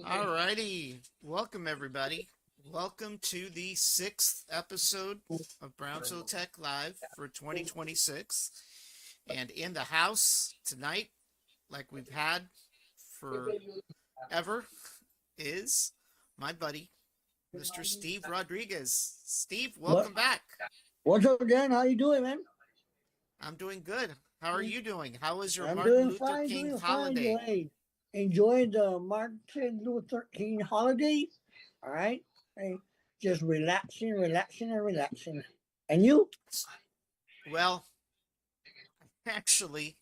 Alrighty, welcome everybody. Welcome to the 6th episode of Brownsville Tech Live for 2026. And in the house tonight, like we've had forever, is my buddy, Mr. Steve Rodriguez. Steve, welcome back. What's up, Dan? How you doing, man? I'm doing good. How are you doing? How was your I'm Martin doing Luther fine, King doing holiday? fine. Enjoying the Martin Luther King holiday. All right. Hey, just relaxing. And you? Well, actually,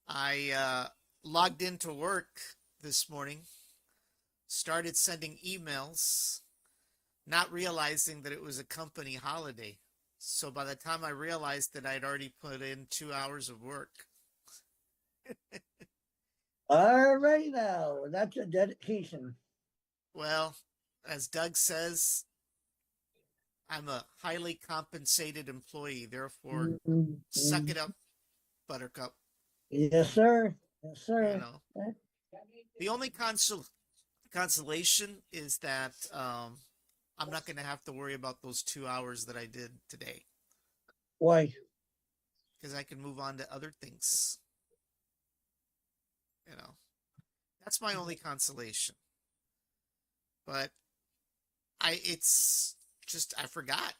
I logged into work this morning, started sending emails, not realizing that it was a company holiday. So by the time I realized that I'd already put in 2 hours of work. All right, now that's a dedication. Well, as Doug says, I'm a highly compensated employee. Therefore, suck it up, Buttercup. Yes, sir. Yes, sir. You know, the only consolation is that I'm not going to have to worry about those 2 hours that I did today. Why? Because I can move on to other things. You know, that's my only consolation. But it's just, I forgot.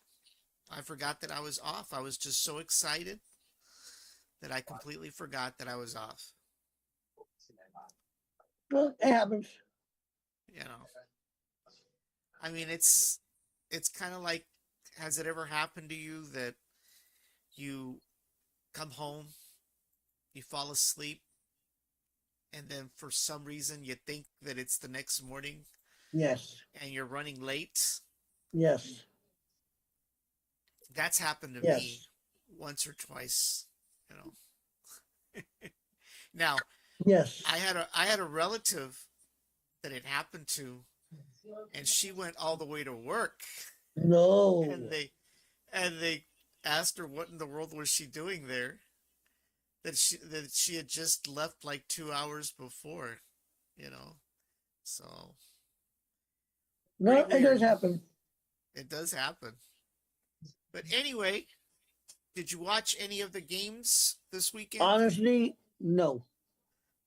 I forgot that I was off. I was just so excited that I completely forgot that I was off. Well, it happens. You know, I mean, it's kind of like, has it ever happened to you that you come home, you fall asleep, and then for some reason you think that it's the next morning? Yes. And you're running late? Yes. That's happened to me once or twice, you know. Now, yes, I had a relative that it happened to, and she went all the way to work. No. And they asked her what in the world was she doing there. That she had just left like 2 hours before, you know. So no, it does happen. It does happen. But anyway, did you watch any of the games this weekend? Honestly, no.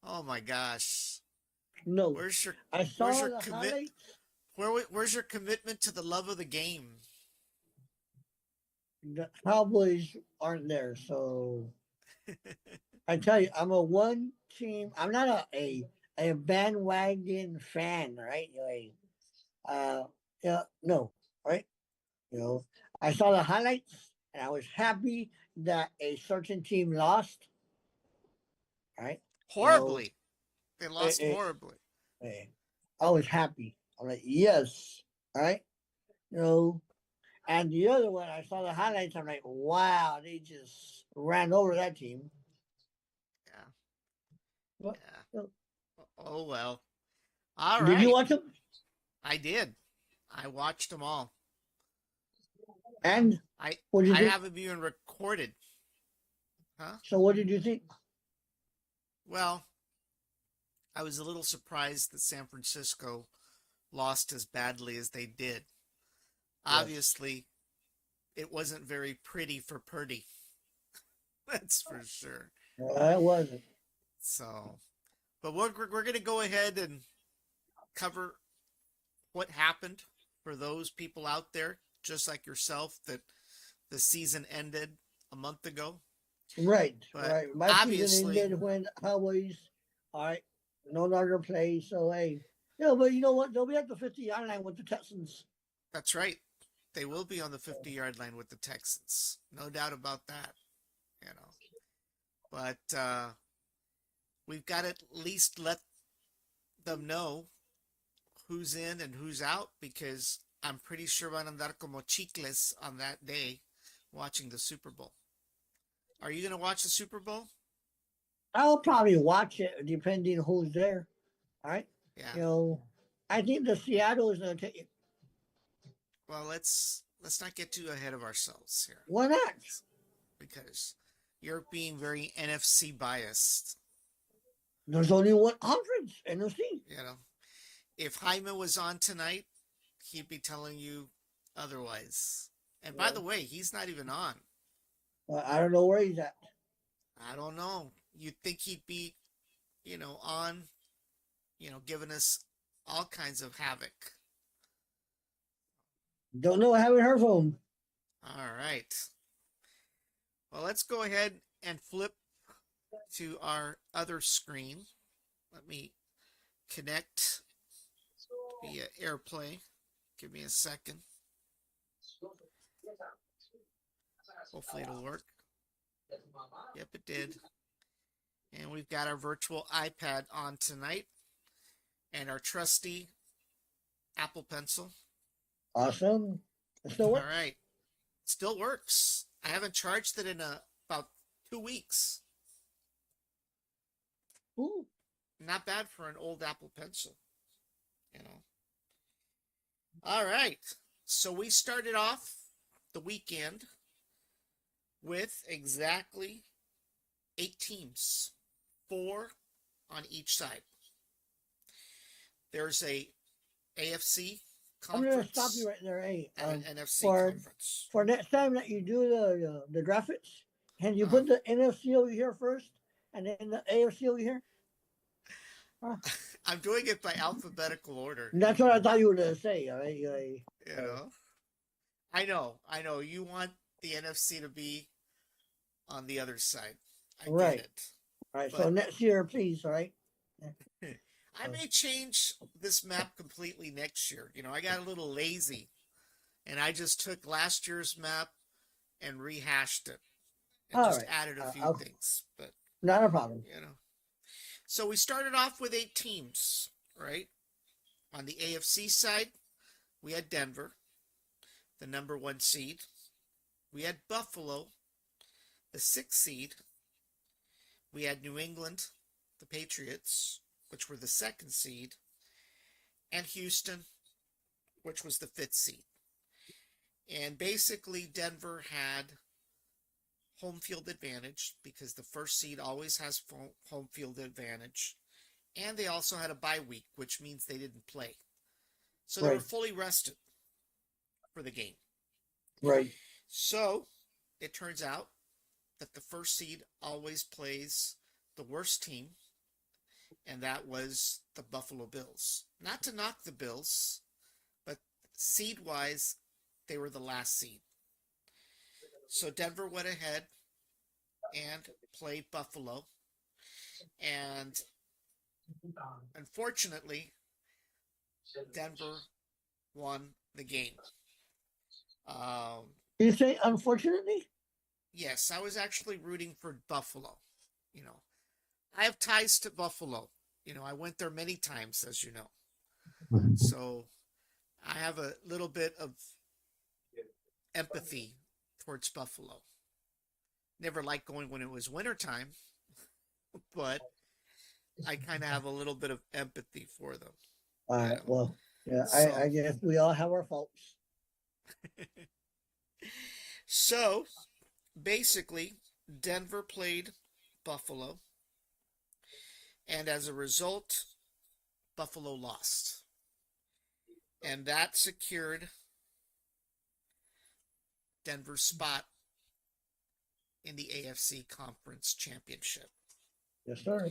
Oh my gosh. No. Where's your commitment to the love of the game? The Cowboys aren't there, so I tell you, I'm a one team. I'm not a bandwagon fan, right? No, right? I saw the highlights and I was happy that a certain team lost. Right? Horribly. They lost horribly. I was happy. I'm like, yes. All right. And the other one, I saw the highlights. I'm like, wow, they just ran over that team. Yeah. What? Yeah. Oh well. All Did you right. watch them? I did. I watched them all. And I what did you I think? haven't even recorded. Huh? So what did you think? Well, I was a little surprised that San Francisco lost as badly as they did. Yes, Obviously, it wasn't very pretty for Purdy. That's for sure. it wasn't. So, but we're going to go ahead and cover what happened for those people out there, just like yourself, that the season ended a month ago. Right, But right. My season obviously, ended when Cowboys, all right, no longer play. So hey, yeah, but you know what? They'll be at the 50-yard line with the Texans. that's right. They will be on the 50-yard line with the Texans. No doubt about that, you know. But we've got to at least let them know who's in and who's out because I'm pretty sure van a andar como chicles on that day watching the Super Bowl. Are you going to watch the Super Bowl? I'll probably watch it depending who's there. All right, Yeah. you know, I think the Seattle is going to take it. Well, let's not get too ahead of ourselves here Why not? because you're being very NFC biased. There's only one conference, NFC. You know, if Jaime was on tonight, he'd be telling you otherwise. And by Yeah. the way, he's not even on. I don't know where he's at. I don't know. You'd think he'd be, on, giving us all kinds of havoc. Don't know. I haven't heard from him. All right. Well, let's go ahead and flip to our other screen. Let me connect via AirPlay. Give me a second. Hopefully it'll work. Yep, it did. And we've got our virtual iPad on tonight and our trusty Apple Pencil. Awesome. So All what? right. Still works. I haven't charged it in about 2 weeks. Ooh. Not bad for an old Apple Pencil, you know. All right. So we started off the weekend with exactly 8 teams, 4 on each side. There's a AFC I'm gonna conference stop you right there. Hey, and an NFC for conference. for next time that you do the graphics, can you Uh, put the NFC over here first, and then the AFC over here? I'm doing it by alphabetical order. That's what I thought you were gonna say. All right, You know, I know. You want the NFC to be on the other side. I get right. it. All right. So But next year, please. All right. I may change this map completely next year. I got a little lazy and I just took last year's map and rehashed it and All just right. added a few Okay. things. But, Not a problem. So we started off with 8 teams, right? On the AFC side, we had Denver, the number 1 seed. We had Buffalo, the 6th seed. We had New England, the Patriots, which were the 2nd seed, and Houston, which was the 5th seed. And basically, Denver had home field advantage because the 1st seed always has home field advantage. And they also had a bye week, which means they didn't play. So they were Right. fully rested for the game. Right. So it turns out that the 1st seed always plays the worst team, and that was the Buffalo Bills. Not to knock the Bills, but seed-wise, they were the last seed. So Denver went ahead and played Buffalo, and unfortunately, Denver won the game. You say unfortunately? Yes, I was actually rooting for Buffalo. I have ties to Buffalo. I went there many times, as you know. So I have a little bit of empathy towards Buffalo. Never liked going when it was wintertime, but I kind of have a little bit of empathy for them. All You right. know, Well, yeah, I so guess we all have our faults. so basically, Denver played Buffalo, and as a result, Buffalo lost, and that secured Denver's spot in the AFC Conference Championship. Yes, sir.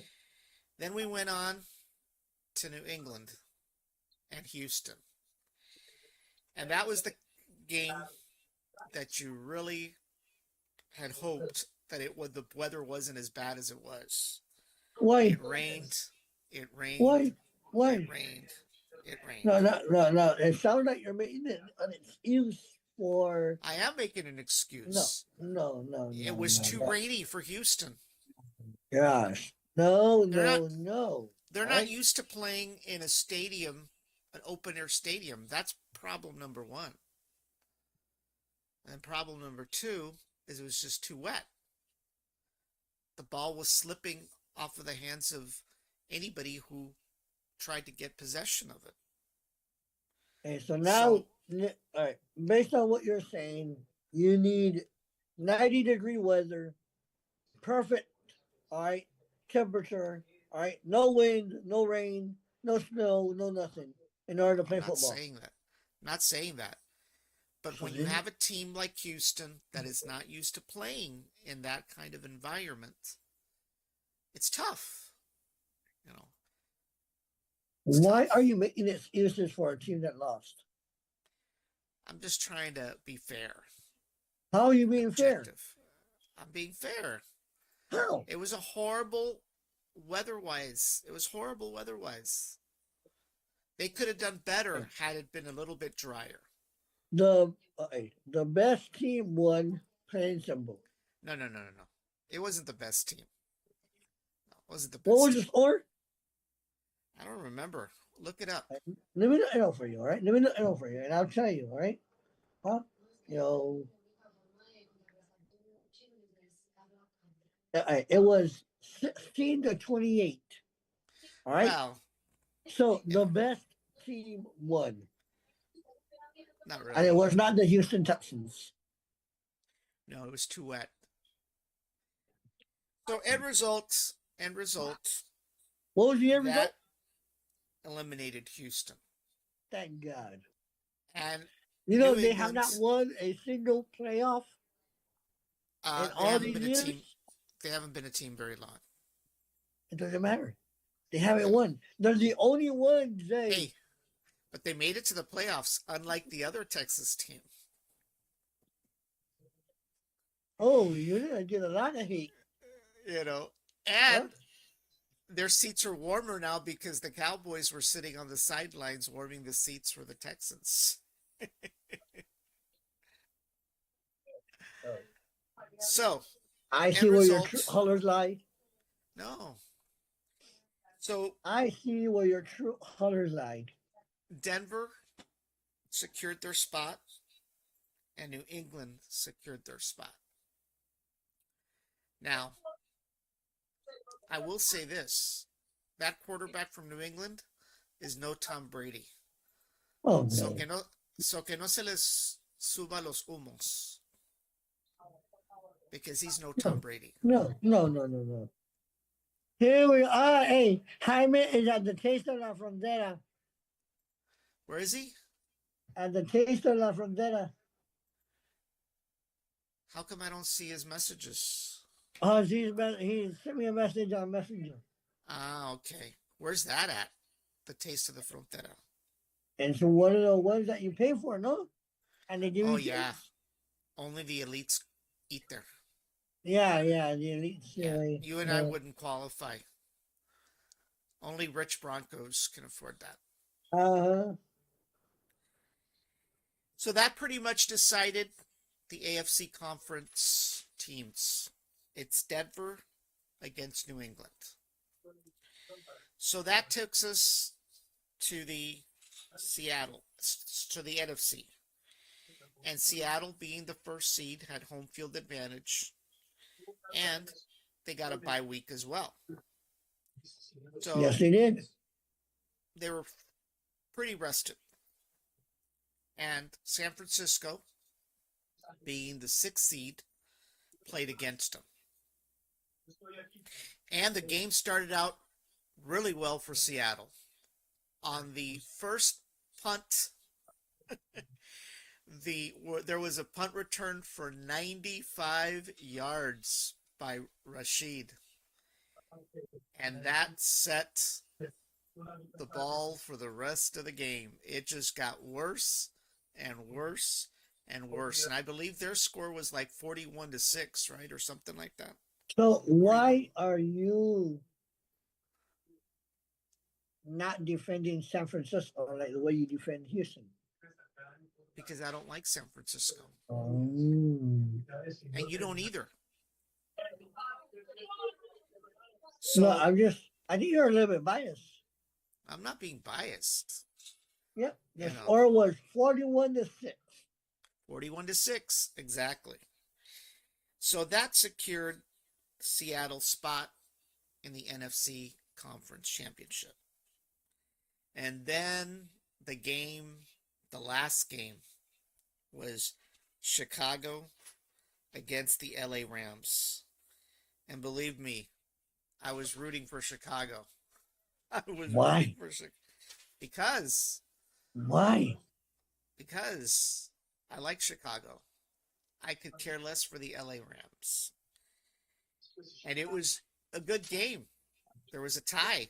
Then we went on to New England and Houston, and that was the game that you really had hoped that the weather wasn't as bad as it was. Why? It rained, it rained, Why? it Why? rained, it rained. No, no, no, no. It sounds like you're making an excuse for I am making an no, excuse. no, no, It no, was no, too no. rainy for Houston. Gosh. No, They're not no, no. they're All not right. used to playing in a stadium, an open air stadium. That's problem number one. And problem number two is it was just too wet. The ball was slipping off of the hands of anybody who tried to get possession of it. And so now, So, all right, based on what you're saying, you need 90-degree weather, perfect, all right, temperature, all right, no wind, no rain, no snow, no nothing in order to I'm play not football. saying that. I'm not saying that. But So when you have a team like Houston that is not used to playing in that kind of environment, it's tough. You know, it's why are tough. you making excuses for a team that lost? I'm just trying to be fair How are you and being fair? objective. I'm being fair. How? It was a horrible weather-wise. It was horrible weather-wise. They could have done better had it been a little bit drier. The best team won, plain and simple. No, no, no, no, no. It wasn't the best team. No, it wasn't the What best was the team. score? I don't remember. Look it up. Let me know for you, all right? Let me know for you, and I'll tell you, all right? Huh? You know, it was 16-28. All right. Well, So yeah, the best team won, not and it really. was not the Houston Texans. No, it was too wet. So end result, What was the end result? that eliminated Houston. Thank God. And You know New they have not England's won a single playoff in they all haven't these been a years. team. They haven't been a team very long. It doesn't matter. They haven't Yeah. won. They're the only ones. Hey, but they made it to the playoffs, unlike the other Texas team. Oh, you're gonna get a lot of hate. You know, Huh? and their seats are warmer now because the Cowboys were sitting on the sidelines warming the seats for the Texans. So, I end see where your true result, colors lie. no. So, I see where your true colors lie. Denver secured their spot, and New England secured their spot. Now, I will say this: that quarterback from New England is no Tom Brady. Oh So no. que no, so que no se les suba los humos because he's no Tom No, Brady. no, no, no, no, no. Here we are. Hey, Jaime is at the Taste of la Frontera. Where is he? At the Taste of la Frontera. How come I don't see his messages? Oh, he sent me a message on Messenger. Ah, okay. Where's that at? The Taste of the Frontera. And so one of the ones that you pay for, no? And they give Oh you yeah, tips. only the elites eat there. Yeah, yeah, the elites. Yeah, you and I wouldn't qualify. Only rich Broncos can afford that. uh-huh. So that pretty much decided the AFC conference teams. It's Denver against New England. So that takes us to the Seattle, to the NFC. And Seattle, being the first seed, had home field advantage, and they got a bye week as well. Yes, So they did. they were pretty rested. And San Francisco, being the sixth seed, played against them. And the game started out really well for Seattle. On the first punt, there was a punt return for 95 yards by Rashid, and that set the ball for the rest of the game. It just got worse and worse and worse, and I believe their score was like 41-6, right, or something like that. So 41. why are you not defending San Francisco like the way you defend Houston? Because I don't like San Francisco, Oh. and you don't either. No, So I think you're a little bit biased. I'm not being biased. Yep. The You know. score was 41-6. 41-6, exactly. So that secured Seattle's spot in the NFC Conference Championship. And then the last game, was Chicago against the LA Rams. And believe me, I was rooting for Chicago. I was Why? rooting for Chicago. Why? Because I like Chicago. I could care less for the LA Rams. And it was a good game. There was a tie.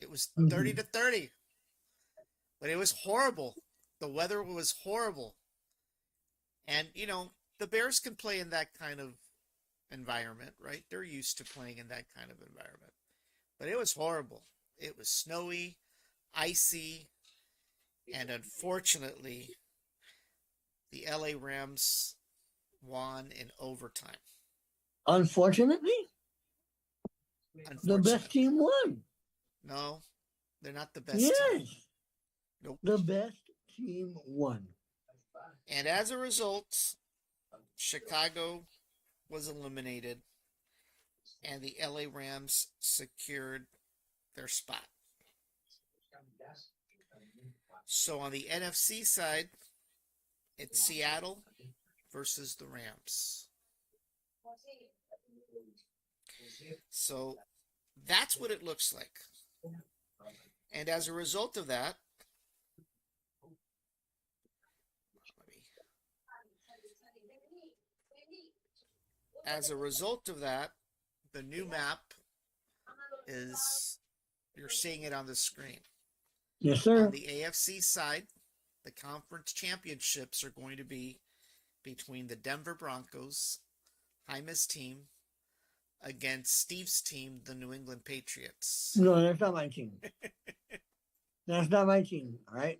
It was 30-30. But it was horrible. The weather was horrible. And, the Bears can play in that kind of environment, right? They're used to playing in that kind of environment. But it was horrible. It was snowy, icy, and unfortunately, the LA Rams won in overtime. Unfortunately, the best team won. No, they're not the best yes. team. Nope. The best team won. And as a result, Chicago was eliminated, and the LA Rams secured their spot. So on the NFC side, it's Seattle versus the Rams. So that's what it looks like. And as a result of that, the new map is, you're seeing it on the screen. Yes, sir. On the AFC side, the conference championships are going to be between the Denver Broncos, Jaime's team, against Steve's team, the New England Patriots. No, that's not my team. That's not my team, all right?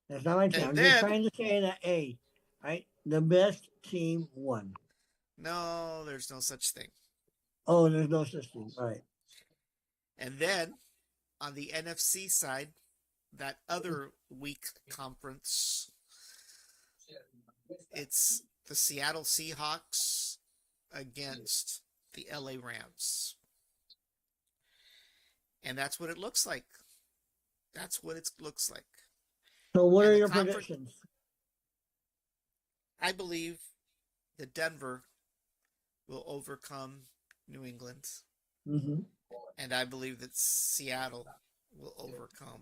That's not my team. I'm just trying to say that, hey, right? The best team won. No, there's no such thing. Oh, there's no such thing. All right. And then on the NFC side, that other weak conference, it's the Seattle Seahawks against the LA Rams. And that's what it looks like. That's what it looks like. So what are your predictions? I believe that Denver will overcome New England. Mm-hmm. And I believe that Seattle will overcome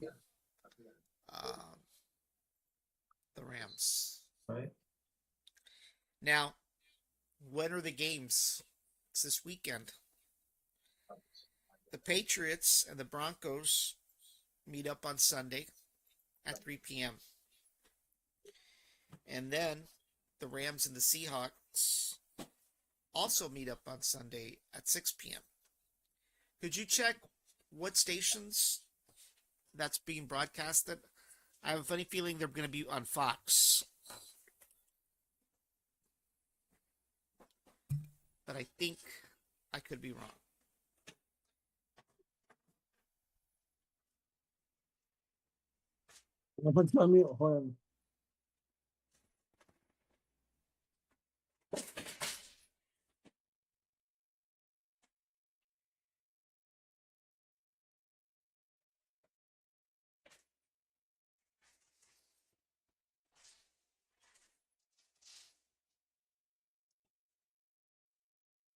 the Rams. Right. Now, when are the games? It's this weekend. The Patriots and the Broncos meet up on Sunday at 3 p.m. And then the Rams and the Seahawks also meet up on Sunday at 6 p.m. Could you check what stations that's being broadcasted? I have a funny feeling they're going to be on Fox. But I think I could be wrong. What's on me? Hold on.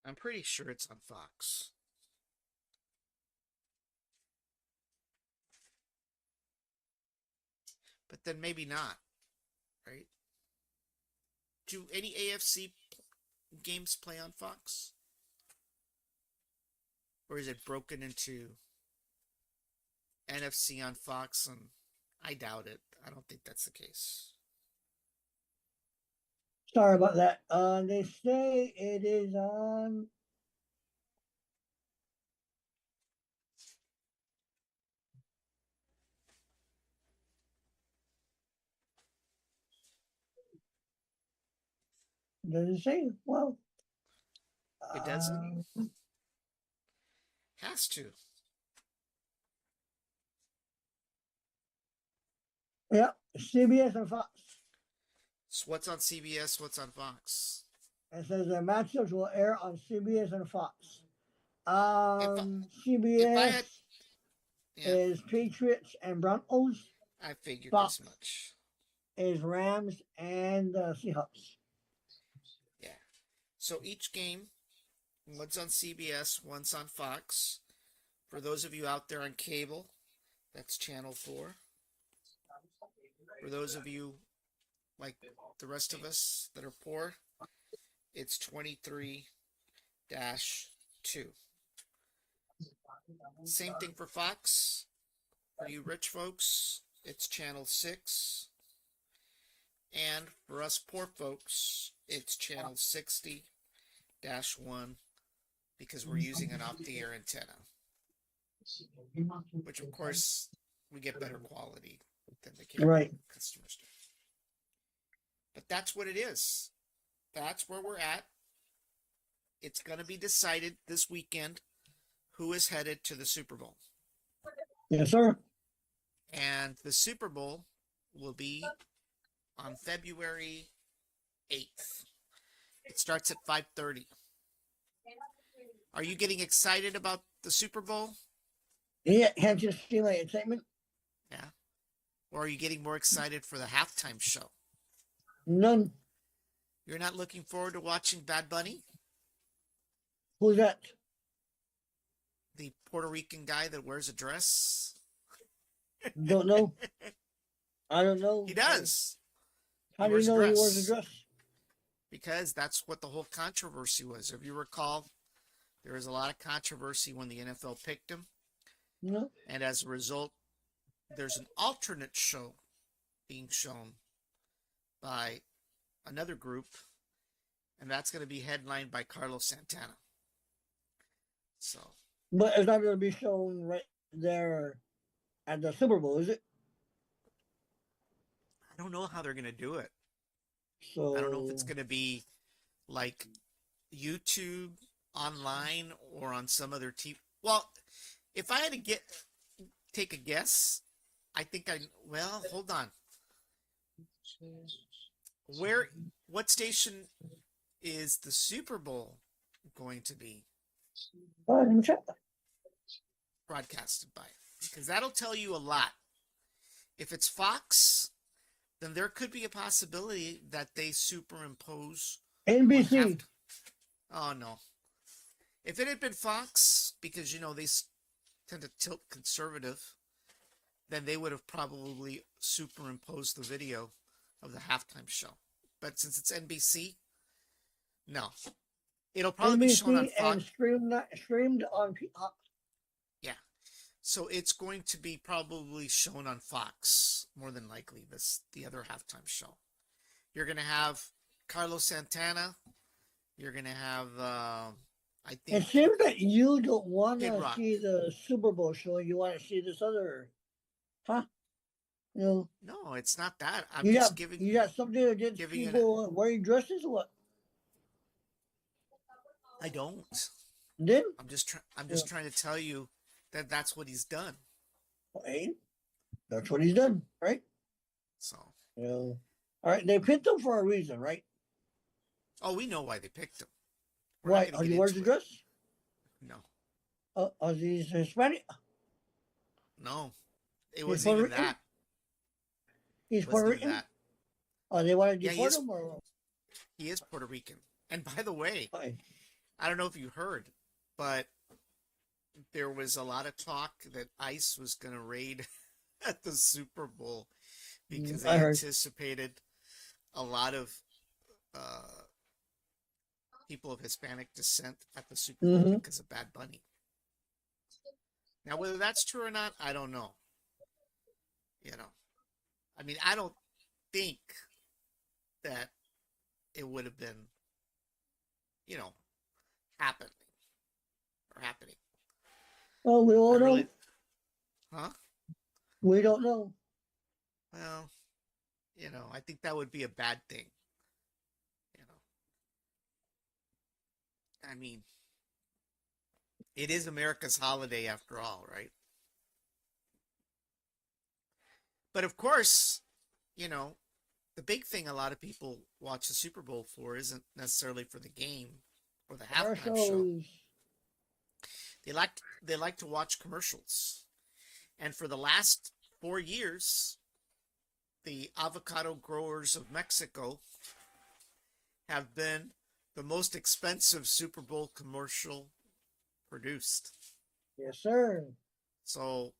I'm pretty sure it's on Fox. But then maybe not, right? Do any AFC games play on Fox? Or is it broken into NFC on Fox? And I doubt it. I don't think that's the case. Sorry about that. They say it is on. Does it say? Well, It doesn't? uh, Has to. yeah, CBS and Fox. So what's on CBS? What's on Fox? It says the matchups will air on CBS and Fox. If I, if I CBS had, yeah, is Patriots and Broncos. I figured Fox as much. is Rams and Seahawks. Yeah. So each game, one's on CBS, one's on Fox. For those of you out there on cable, that's Channel 4. For those of you like the rest of us that are poor, it's 23-2. Same thing for Fox. For you rich folks, it's Channel 6. And for us poor folks, it's Channel 60-1 because we're using an off-the-air antenna. Which, of course, we get better quality than the cable Right. customers do. But that's what it is. That's where we're at. It's going to be decided this weekend who is headed to the Super Bowl. Yes, sir. And the Super Bowl will be on February 8th. It starts at 5:30. Are you getting excited about the Super Bowl? Yeah, can't you see my excitement? Yeah. Or are you getting more excited for the halftime show? None. You're not looking forward to watching Bad Bunny? Who's that? The Puerto Rican guy that wears a dress? Don't know. I don't know. He does. How He do you wears a know he dress. wears a dress? Because that's what the whole controversy was. If you recall, there was a lot of controversy when the NFL picked him. No. And as a result, there's an alternate show being shown by another group. And that's going to be headlined by Carlos Santana. So, But it's not going to be shown right there at the Super Bowl, is it? I don't know how they're going to do it. So I don't know if it's going to be like YouTube online or on some other TV. Well, if I had to take a guess, I think well, hold on. What station is the Super Bowl going to be let me check. broadcasted by? Because that'll tell you a lot. If it's Fox, then there could be a possibility that they superimpose NBC. Oh, no. If it had been Fox, because, they tend to tilt conservative, then they would have probably superimposed the video of the halftime show. But since it's NBC, no. It'll probably be shown on NBC Fox. and streamed on Peacock. Yeah. So it's going to be probably shown on Fox, more than likely, the other halftime show. You're going to have Carlos Santana. You're going to have, I think... It seems that you don't want Kid to Rock. see the Super Bowl show. You want to see this other... Huh? No, it's not that. I'm you just got, You got something against giving you people wearing dresses or what? I don't. Then? I'm just trying to tell you that that's what he's done. Right? That's what he's done, right? So. All right, they picked him for a reason, right? Oh, we know why they picked him. We're not Why? going to Are get you wearing the into it. dress? No, Are these Hispanic? no, it He's wasn't Puerto even Rican? that. He's Wasn't Puerto even Rican? that. They want to Yeah, deport him or he is Puerto Rican. And by the way, why? I don't know if you heard, but there was a lot of talk that ICE was going to raid at the Super Bowl because I they heard. anticipated a lot of uh, people of Hispanic descent at the Super Bowl Mm-hmm. because of Bad Bunny. Now, whether that's true or not, I don't know. You know, I mean, I don't think that it would have been, you know, happening or happening. Well, we I all know. really, huh? We don't know. Well, I think that would be a bad thing. You know, I mean, it is America's holiday after all, right? But of course, you know, the big thing a lot of people watch the Super Bowl for isn't necessarily for the game or the halftime show. Commercials. They like to watch commercials. And for the last 4 years, the avocado growers of Mexico have been the most expensive Super Bowl commercial produced. Yes, sir. So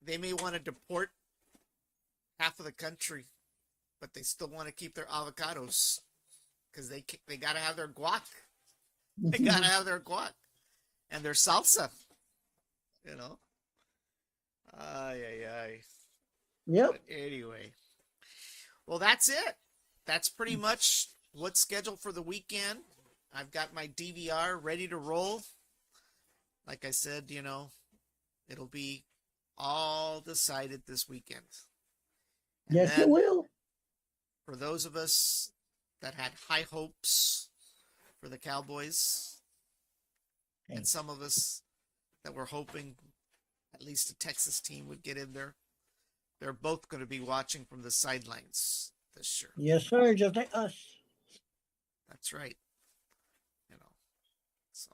they may want to deport half of the country, but they still want to keep their avocados because they got to have their guac. They got to have their guac and their salsa. You know. Ay ay ay. Yep. But anyway, well, that's it. That's pretty much what's scheduled for the weekend. I've got my DVR ready to roll. Like I said, it'll be all decided this weekend. And Yes, it then will. for those of us that had high hopes for the Cowboys, and some of us that were hoping at least a Texas team would get in there, they're both going to be watching from the sidelines this year. Yes, sir. Just like us. That's right. So,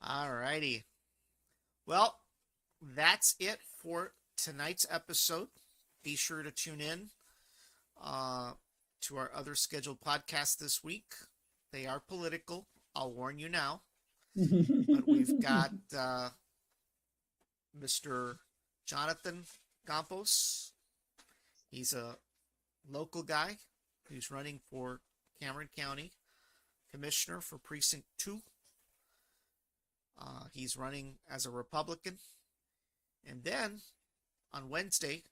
all righty. Well, that's it for tonight's episode. Be sure to tune in to our other scheduled podcasts this week. They are political. I'll warn you now. But we've got Mr. Jonathan Campos. He's a local guy who's running for Cameron County Commissioner for Precinct 2. He's running as a Republican. And then on Wednesday,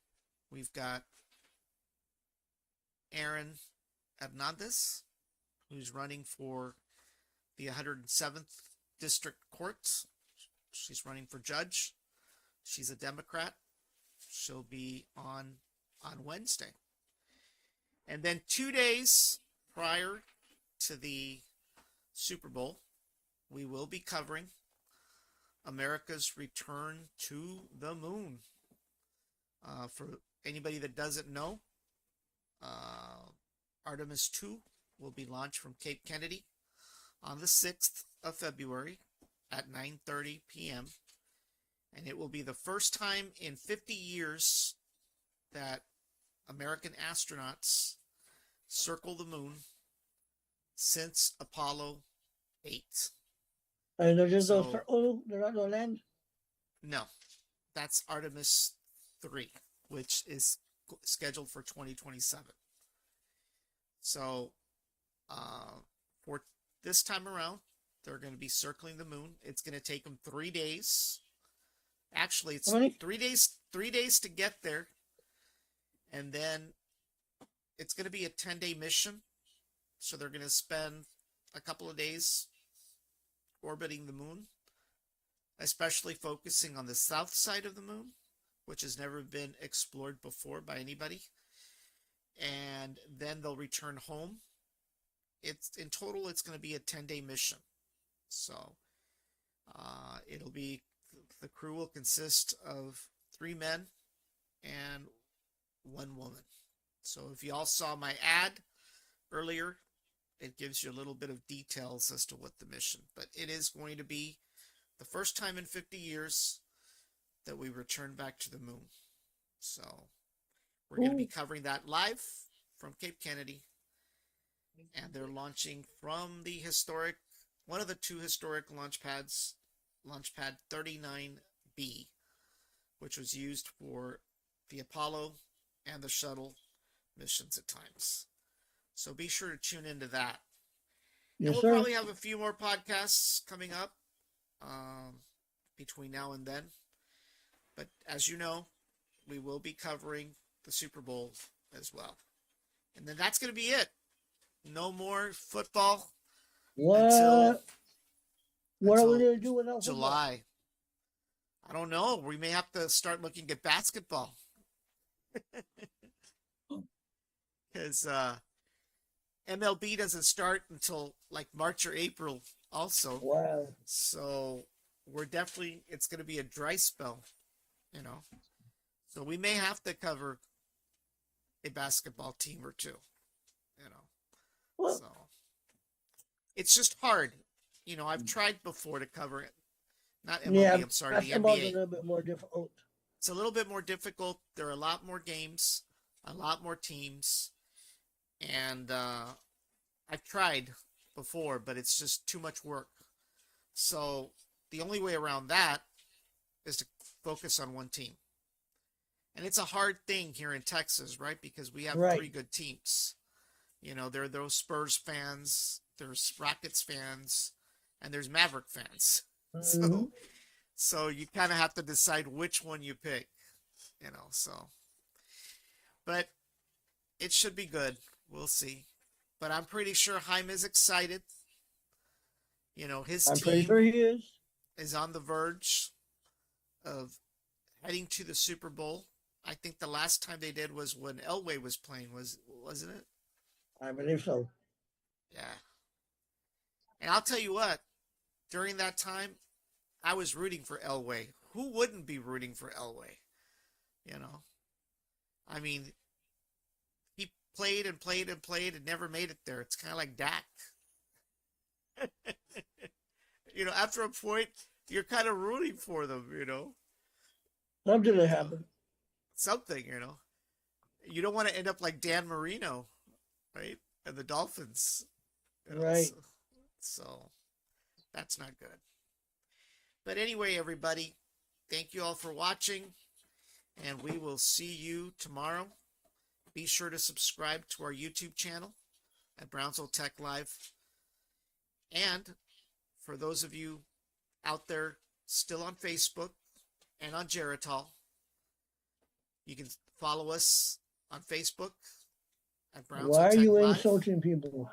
we've got Aaron Hernandez, who's running for the 107th District Court. She's running for judge. She's a Democrat. She'll be on Wednesday. And then 2 days prior to the Super Bowl, we will be covering America's return to the moon. For anybody that doesn't know, Artemis 2 will be launched from Cape Kennedy on the 6th of February at 9:30 p.m. And it will be the first time in 50 years that American astronauts circle the moon since Apollo 8. And they're just So, they're not gonna land. no, that's Artemis 3, which is scheduled for 2027. So, for this time around, they're going to be circling the moon. It's going to take them 3 days. Actually, it's 3 days to get there. And then it's going to be a 10-day mission. So they're going to spend a couple of days orbiting the moon, especially focusing on the south side of the moon, which has never been explored before by anybody. And then they'll return home. In total, it's going to be a 10-day mission. So the crew will consist of 3 men and 1 woman. So if you all saw my ad earlier, it gives you a little bit of details as to what the mission. But it is going to be the first time in 50 years that we return back to the moon. So we're going to be covering that live from Cape Kennedy, and they're launching from the historic, one of the two historic launch pads, Launch Pad 39B, which was used for the Apollo and the shuttle missions at times. So be sure to tune into that. Yes, and we'll sir. probably have a few more podcasts coming up between now and then. But as you know, we will be covering the Super Bowl as well. And then that's going to be it. No more football What? until What are we until gonna do without football? July. I don't know. We may have to start looking at basketball. Because MLB doesn't start until like March or April also. Wow. So we're definitely, it's going to be a dry spell, you know. So we may have to cover a basketball team or two, you know. Well, So it's just hard. You know, I've tried before to cover it. Not MLB, yeah, I'm sorry, the basketball's a NBA. little bit more difficult. It's a little bit more difficult. There are a lot more games, a lot more teams. And I've tried before, but it's just too much work. So the only way around that is to focus on one team. And it's a hard thing here in Texas, right? Because we have Right. 3 good teams. You know, there are those Spurs fans, there's Rockets fans, and there's Maverick fans. Mhm. So you kind of have to decide which one you pick, you know, so. But it should be good. We'll see. But I'm pretty sure Jaime is excited. You know, his I'm pretty team sure he is. is on the verge of heading to the Super Bowl. I think the last time they did was when Elway was playing, wasn't it? I believe so. Yeah. And I'll tell you what, during that time, I was rooting for Elway. Who wouldn't be rooting for Elway? You know? I mean, he played and played and played and never made it there. It's kind of like Dak. You know, after a point, you're kind of rooting for them, you know? Something to happen. Something, you know? You don't want to end up like Dan Marino, right? And the Dolphins. You know, Right. So that's not good. But anyway, everybody, thank you all for watching, and we will see you tomorrow. Be sure to subscribe to our YouTube channel at Brownsville Tech Live. And for those of you out there still on Facebook and on Geritol, you can follow us on Facebook at Brownsville Why are Tech you Live. insulting people?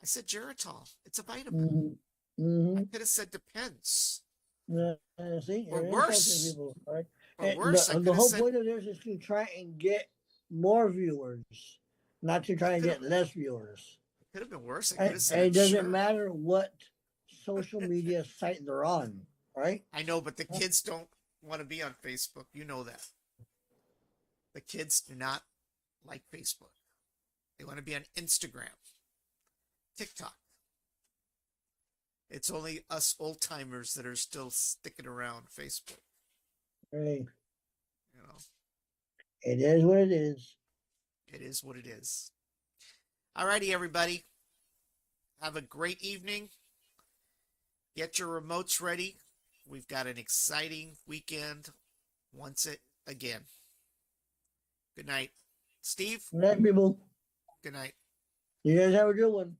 I said Geritol. It's a vitamin. Mm-hmm. I could have said Depends. See, Or you're worse. insulting people, right? Or And worse, I the could have whole said point of this is to try and get more viewers, not to try and could've- get less viewers. could have been worse. I could And, have said and it doesn't sure. matter what social media site they're on, right? I know, but the kids don't want to be on Facebook. You know that. The kids do not like Facebook. They want to be on Instagram, TikTok. It's only us old timers that are still sticking around Facebook. Hey, You know, it is what it is. it is what it is. Alrighty, everybody. Have a great evening. Get your remotes ready. We've got an exciting weekend once again. Good night. Steve, Good night, people. good night. You guys have a good one.